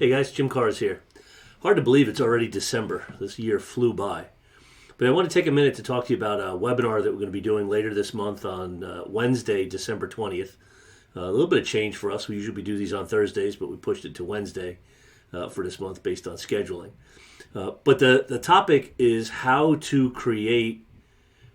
Hey guys, Jim Cars here. Hard to believe it's already December. This year flew by. But I want to take a minute to talk to you about a webinar that we're going to be doing later this month on Wednesday, December 20th. A little bit of change for us. We usually do these on Thursdays, but we pushed it to Wednesday for this month based on scheduling. But the topic is how to create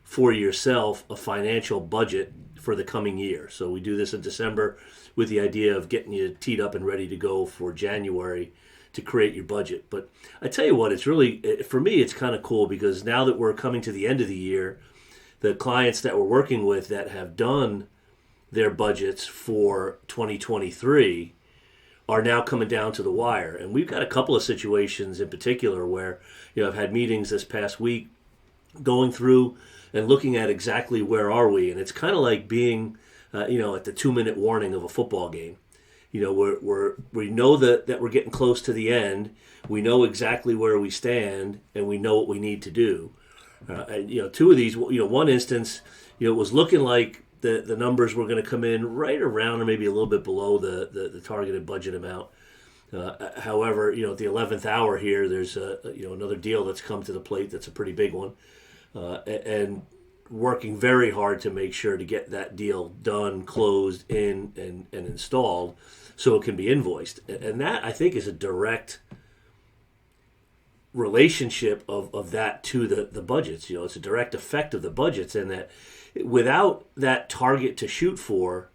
for yourself a financial budget for the coming year. So we do this in December with the idea of getting you teed up and ready to go for January to create your budget. But I tell you what, it's really, for me, it's kind of cool because now that we're coming to the end of the year, the clients that we're working with that have done their budgets for 2023 are now coming down to the wire. And we've got a couple of situations in particular where, I've had meetings this past week going through and looking at exactly where are we. And it's kind of like being, at the 2-minute warning of a football game. We know that we're getting close to the end. We know exactly where we stand, and we know what we need to do. Two of these, one instance, it was looking like the numbers were going to come in right around or maybe a little bit below the targeted budget amount. However, at the 11th hour here, there's another deal that's come to the plate that's a pretty big one, and working very hard to make sure to get that deal done, closed, in, and installed so it can be invoiced. And that, I think, is a direct relationship of that to the budgets. It's a direct effect of the budgets, and that without that target to shoot for,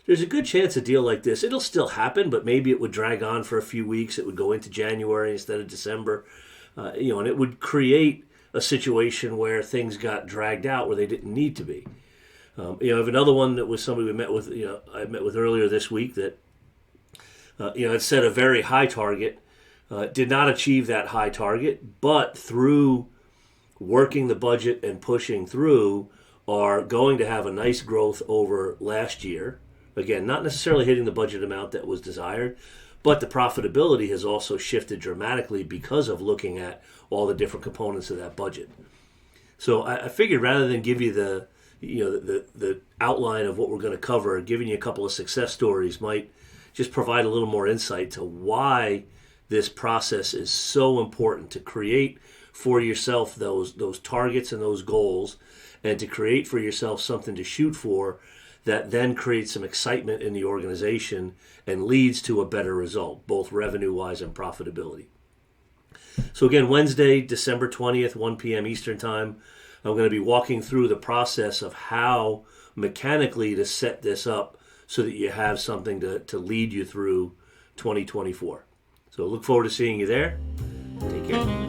there's a good chance a deal like this, it'll still happen, but maybe it would drag on for a few weeks. It would go into January instead of December, and it would create a situation where things got dragged out where they didn't need to be. I have another one that was somebody I met with earlier this week that, had set a very high target, did not achieve that high target, but through working the budget and pushing through are going to have a nice growth over last year. Again, not necessarily hitting the budget amount that was desired, but the profitability has also shifted dramatically because of looking at all the different components of that budget. So I figured rather than give you the outline of what we're going to cover, giving you a couple of success stories might just provide a little more insight to why this process is so important to create for yourself those targets and those goals, and to create for yourself something to shoot for that then creates some excitement in the organization and leads to a better result, both revenue-wise and profitability. So again, Wednesday, December 20th, 1 p.m. Eastern Time, I'm going to be walking through the process of how mechanically to set this up so that you have something to lead you through 2024. So look forward to seeing you there. Take care.